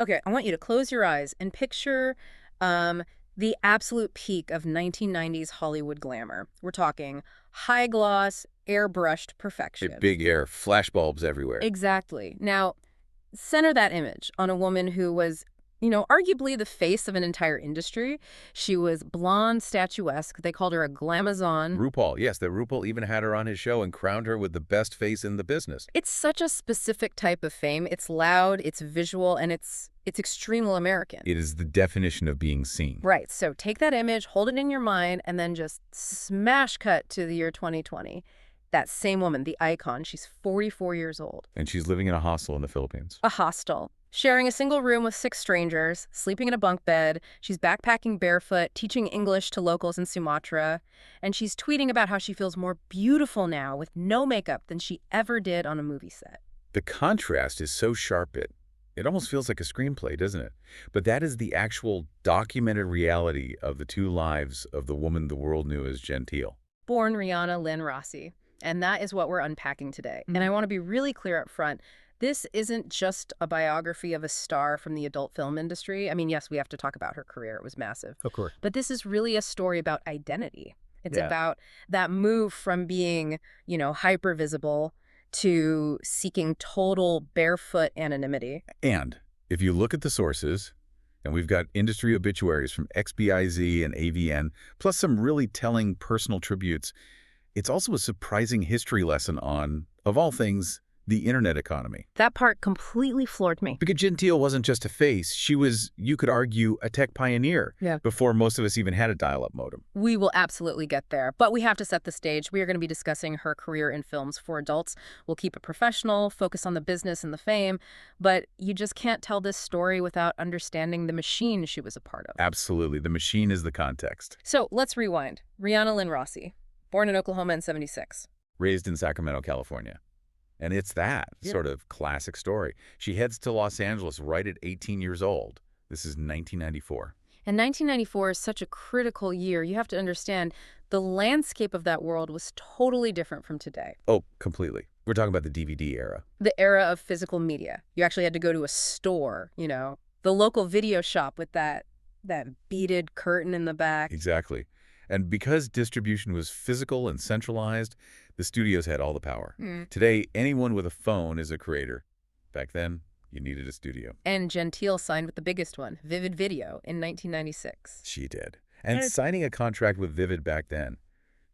Okay, I want you to close your eyes and picture um, the absolute peak of 1990s Hollywood glamour. We're talking high gloss, airbrushed A perfection. big air, flashbulbs everywhere. Exactly. Now, center that image on a woman who was, arguably the face of an entire industry. She was blonde, statuesque. They called her a glamazon. RuPaul, yes, that RuPaul even had her on his show and crowned her with the best face in the business. It's such a specific type of fame. It's loud, it's visual, and it's extremely American. It is the definition of being seen. Right. So take that image, hold it in your mind, and then just smash cut to the year 2020. That same woman, the icon, she's 44 years old. And she's living in a hostel in the Philippines. A hostel. Sharing a single room with 6 strangers, sleeping in a bunk bed. She's backpacking barefoot, teaching English to locals in Sumatra. And she's tweeting about how she feels more beautiful now with no makeup than she ever did on a movie set. The contrast is so sharp it almost feels like a screenplay, doesn't it? But that is the actual documented reality of the two lives of the woman the world knew as Jenteal. Born Rihanna Lynn Rossi. And that is what we're unpacking today. And I want to be really clear up front. This isn't just a biography of a star from the adult film industry. I mean, yes, we have to talk about her career. It was massive. Of course. But this is really a story about identity. It's Yeah. about that move from being, hyper visible to seeking total barefoot anonymity. And if you look at the sources, and we've got industry obituaries from XBIZ and AVN, plus some really telling personal tributes, it's also a surprising history lesson on, of all things, the internet economy. That part completely floored me. Because Jenteal wasn't just a face, she was, you could argue, a tech pioneer before most of us even had a dial-up modem. We will absolutely get there, but we have to set the stage. We are going to be discussing her career in films for adults. We'll keep it professional, focus on the business and the fame, but you just can't tell this story without understanding the machine she was a part of. Absolutely. The machine is the context. So let's rewind. Rihanna Lynn Rossi, born in Oklahoma in 1976. Raised in Sacramento, California. And it's that sort of classic story. She heads to Los Angeles right at 18 years old. This is 1994. And 1994 is such a critical year. You have to understand the landscape of that world was totally different from today. Oh, completely. We're talking about the DVD era. The era of physical media. You actually had to go to a store, the local video shop with that beaded curtain in the back. Exactly. And because distribution was physical and centralized, the studios had all the power. Today, anyone with a phone is a creator. Back then, you needed a studio. And Jenteal signed with the biggest one, Vivid Video, in 1996. She did. And signing a contract with Vivid back then,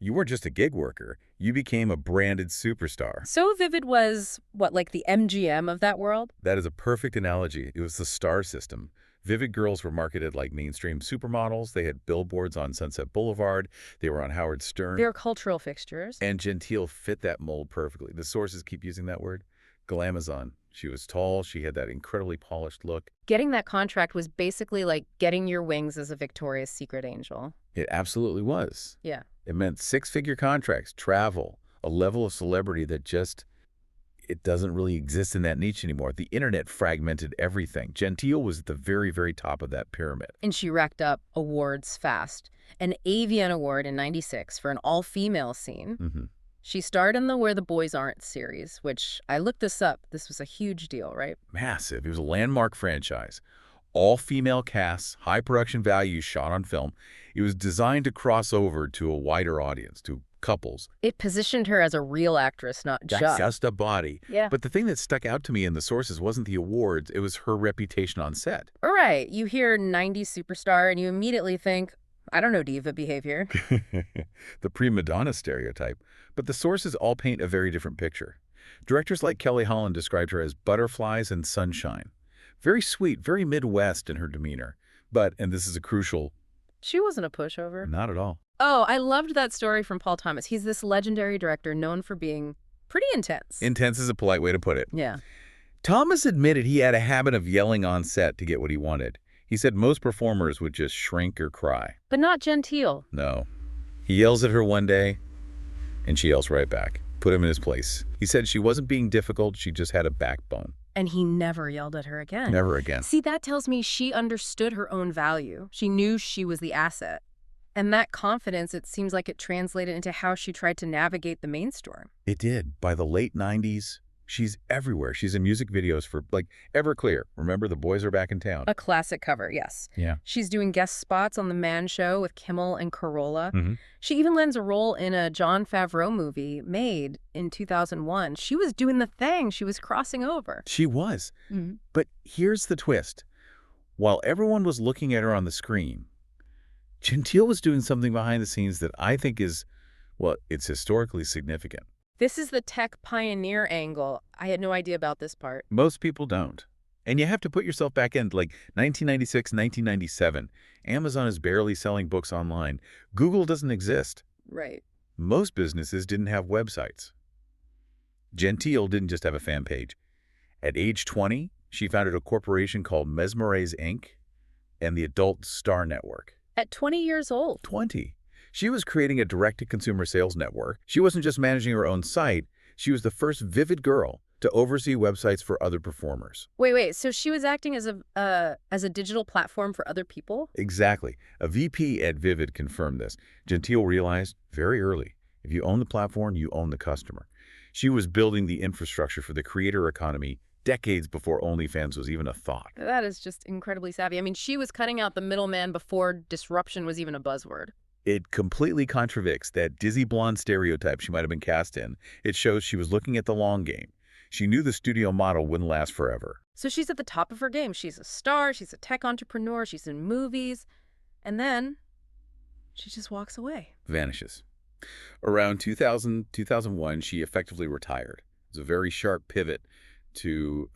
you weren't just a gig worker. You became a branded superstar. So Vivid was, like the MGM of that world? That is a perfect analogy. It was the star system. Vivid girls were marketed like mainstream supermodels. They had billboards on Sunset Boulevard. They were on Howard Stern. They're cultural fixtures. And Jenteal fit that mold perfectly. The sources keep using that word. Glamazon. She was tall. She had that incredibly polished look. Getting that contract was basically like getting your wings as a Victoria's Secret angel. It absolutely was. Yeah. It meant 6-figure contracts, travel, a level of celebrity that just... it doesn't really exist in that niche anymore. The internet fragmented everything. Jenteal was at the very, very top of that pyramid. And she racked up awards fast. An AVN award in 96 for an all-female scene. She starred in the Where the Boys Aren't series, which I looked this up. This was a huge deal, right? Massive. It was a landmark franchise. All-female casts, high production values shot on film. It was designed to cross over to a wider audience, to couples. It positioned her as a real actress, not just a body. Yeah. But the thing that stuck out to me in the sources wasn't the awards, it was her reputation on set. All right. You hear 90s superstar and you immediately think, I don't know, diva behavior. The prima donna stereotype. But the sources all paint a very different picture. Directors like Kelly Holland described her as butterflies and sunshine. Very sweet, very Midwest in her demeanor. But, and this is a crucial... she wasn't a pushover. Not at all. Oh, I loved that story from Paul Thomas. He's this legendary director known for being pretty intense. Intense is a polite way to put it. Yeah. Thomas admitted he had a habit of yelling on set to get what he wanted. He said most performers would just shrink or cry. But not Jenteal. No. He yells at her one day, and she yells right back. Put him in his place. He said she wasn't being difficult, she just had a backbone. And he never yelled at her again. Never again. See, that tells me she understood her own value. She knew she was the asset. And that confidence, it seems like it translated into how she tried to navigate the main storm. It did. By the late 90s, She's everywhere. She's in music videos for, like, Everclear. Remember, The Boys Are Back in Town? A classic cover, yes. Yeah. She's doing guest spots on The Man Show with Kimmel and Carolla. hmm She even lends a role in a Jon Favreau movie made in 2001. She was doing the thing. She was crossing over. She was. Mhm. But here's the twist. While everyone was looking at her on the screen, Jenteal was doing something behind the scenes that I think is, well, it's historically significant. This is the tech pioneer angle. I had no idea about this part. Most people don't. And you have to put yourself back in, like, 1996, 1997. Amazon is barely selling books online. Google doesn't exist. Right. Most businesses didn't have websites. Jenteal didn't just have a fan page. At age 20, she founded a corporation called Mesmerize Inc. and the Adult Star Network. At 20 years old. 20. She was creating a direct-to-consumer sales network. She wasn't just managing her own site. She was the first Vivid girl to oversee websites for other performers. Wait. So she was acting as a digital platform for other people? Exactly. A VP at Vivid confirmed this. Jenteal realized very early, if you own the platform, you own the customer. She was building the infrastructure for the creator economy decades before OnlyFans was even a thought. That is just incredibly savvy. I mean, she was cutting out the middleman before disruption was even a buzzword. It completely contradicts that dizzy blonde stereotype she might have been cast in. It shows she was looking at the long game. She knew the studio model wouldn't last forever. So she's at the top of her game. She's a star. She's a tech entrepreneur. She's in movies. And then she just walks away. Vanishes. Around 2000, 2001, she effectively retired. It was a very sharp pivot to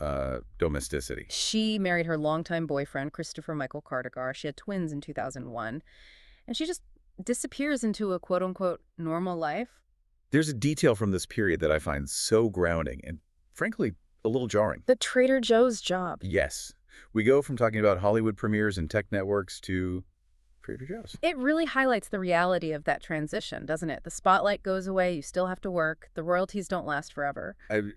domesticity. She married her longtime boyfriend, Christopher Michael Cardigar. She had twins in 2001. And she just disappears into a quote-unquote normal life. There's a detail from this period that I find so grounding and, frankly, a little jarring. The Trader Joe's job. Yes. We go from talking about Hollywood premieres and tech networks to Trader Joe's. It really highlights the reality of that transition, doesn't it? The spotlight goes away, you still have to work, the royalties don't last forever.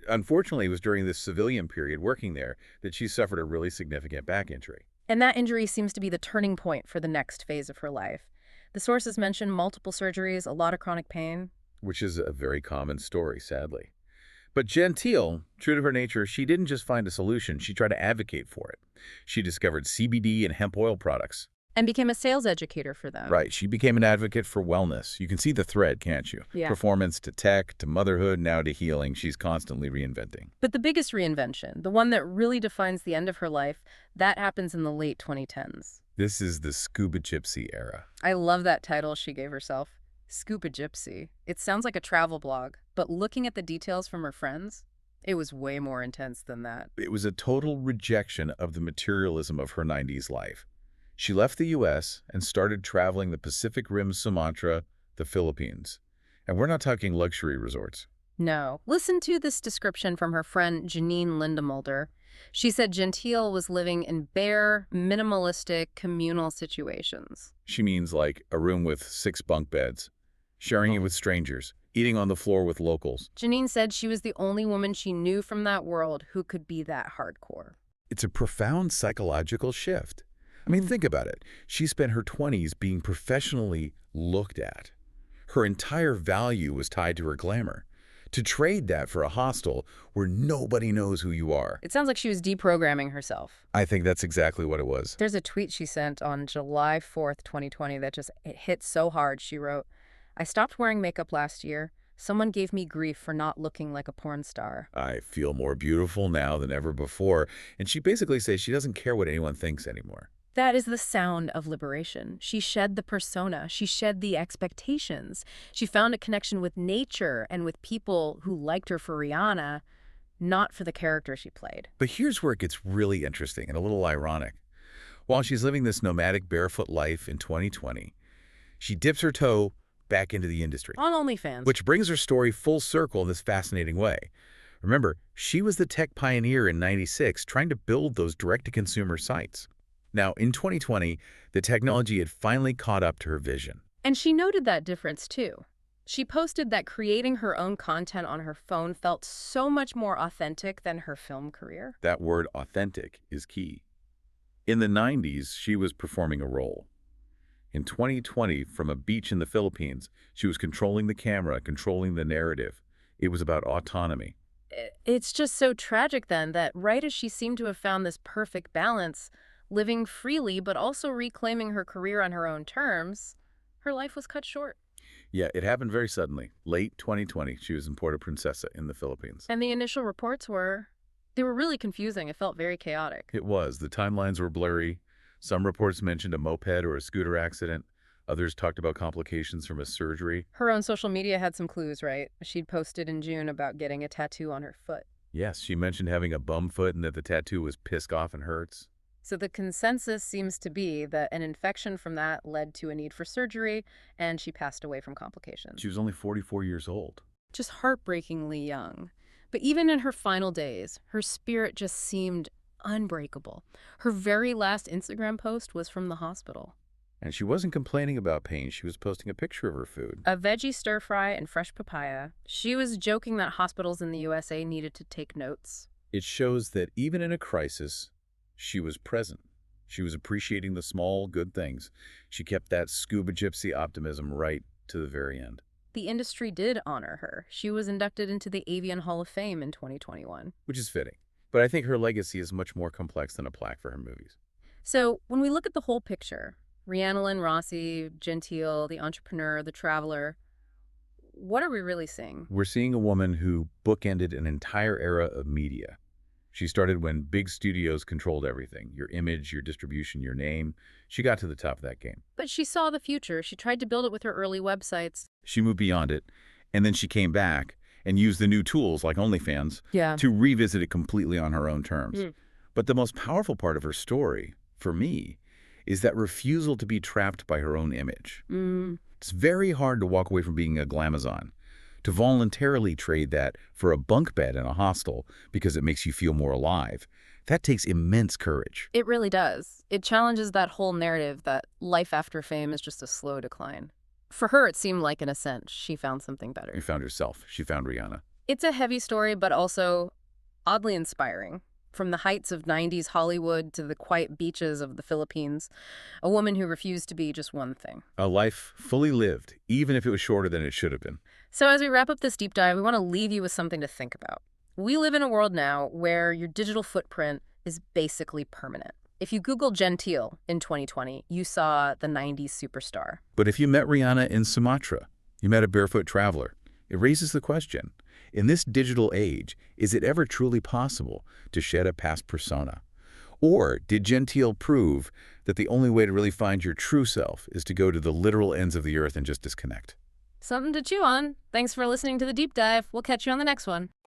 Unfortunately, it was during this civilian period working there that she suffered a really significant back injury. And that injury seems to be the turning point for the next phase of her life. The sources mention multiple surgeries, a lot of chronic pain. Which is a very common story, sadly. But Jenteal, true to her nature, she didn't just find a solution, she tried to advocate for it. She discovered CBD and hemp oil products. And became a sales educator for them. Right, she became an advocate for wellness. You can see the thread, can't you? Yeah. Performance to tech, to motherhood, now to healing. She's constantly reinventing. But the biggest reinvention, the one that really defines the end of her life, that happens in the late 2010s. This is the scuba gypsy era. I love that title she gave herself. Scuba Gypsy. It sounds like a travel blog, but looking at the details from her friends, it was way more intense than that. It was a total rejection of the materialism of her 90s life. She left the U.S. and started traveling the Pacific Rim, Sumatra, the Philippines. And we're not talking luxury resorts. No. Listen to this description from her friend Janine Lindemulder. She said Jenteal was living in bare, minimalistic, communal situations. She means like a room with 6 bunk beds, sharing it with strangers, eating on the floor with locals. Janine said she was the only woman she knew from that world who could be that hardcore. It's a profound psychological shift. I mean, think about it. She spent her 20s being professionally looked at. Her entire value was tied to her glamour. To trade that for a hostel where nobody knows who you are. It sounds like she was deprogramming herself. I think that's exactly what it was. There's a tweet she sent on July 4th, 2020 that it hit so hard. She wrote, "I stopped wearing makeup last year. Someone gave me grief for not looking like a porn star. I feel more beautiful now than ever before." And she basically says she doesn't care what anyone thinks anymore. That is the sound of liberation. She shed the persona. She shed the expectations. She found a connection with nature and with people who liked her for Rihanna, not for the character she played. But here's where it gets really interesting and a little ironic. While she's living this nomadic barefoot life in 2020, she dips her toe back into the industry. On OnlyFans. Which brings her story full circle in this fascinating way. Remember, she was the tech pioneer in '96 trying to build those direct-to-consumer sites. Now, in 2020, the technology had finally caught up to her vision. And she noted that difference, too. She posted that creating her own content on her phone felt so much more authentic than her film career. That word authentic is key. In the 90s, she was performing a role. In 2020, from a beach in the Philippines, she was controlling the camera, controlling the narrative. It was about autonomy. It's just so tragic then that right as she seemed to have found this perfect balance, living freely but also reclaiming her career on her own terms, her life was cut short. Yeah, it happened very suddenly. Late 2020, she was in Puerto Princesa in the Philippines. And the initial reports they were really confusing. It felt very chaotic. It was. The timelines were blurry. Some reports mentioned a moped or a scooter accident. Others talked about complications from a surgery. Her own social media had some clues, right? She'd posted in June about getting a tattoo on her foot. Yes, she mentioned having a bum foot and that the tattoo was pissed off and hurts. So the consensus seems to be that an infection from that led to a need for surgery, and she passed away from complications. She was only 44 years old. Just heartbreakingly young. But even in her final days, her spirit just seemed unbreakable. Her very last Instagram post was from the hospital. And she wasn't complaining about pain. She was posting a picture of her food. A veggie stir fry and fresh papaya. She was joking that hospitals in the USA needed to take notes. It shows that even in a crisis, she was present. She was appreciating the small, good things. She kept that scuba gypsy optimism right to the very end. The industry did honor her. She was inducted into the Avian Hall of Fame in 2021. Which is fitting. But I think her legacy is much more complex than a plaque for her movies. So when we look at the whole picture, Rhiannon Rossi, Jenteal, the entrepreneur, the traveler, what are we really seeing? We're seeing a woman who bookended an entire era of media. She started when big studios controlled everything, your image, your distribution, your name. She got to the top of that game. But she saw the future. She tried to build it with her early websites. She moved beyond it, and then she came back and used the new tools like OnlyFans Yeah. to revisit it completely on her own terms. Mm. But the most powerful part of her story, for me, is that refusal to be trapped by her own image. It's very hard to walk away from being a glamazon, to voluntarily trade that for a bunk bed in a hostel because it makes you feel more alive. That takes immense courage. It really does. It challenges that whole narrative that life after fame is just a slow decline. For her, it seemed like an ascent. She found something better. She found herself. She found Rihanna. It's a heavy story, but also oddly inspiring. From the heights of 90s Hollywood to the quiet beaches of the Philippines, a woman who refused to be just one thing. A life fully lived, even if it was shorter than it should have been. So as we wrap up this deep dive, we want to leave you with something to think about. We live in a world now where your digital footprint is basically permanent. If you Google Jenteal in 2020, you saw the 90s superstar. But if you met Rihanna in Sumatra, you met a barefoot traveler, it raises the question, in this digital age, is it ever truly possible to shed a past persona? Or did Jenteal prove that the only way to really find your true self is to go to the literal ends of the earth and just disconnect? Something to chew on. Thanks for listening to the deep dive. We'll catch you on the next one.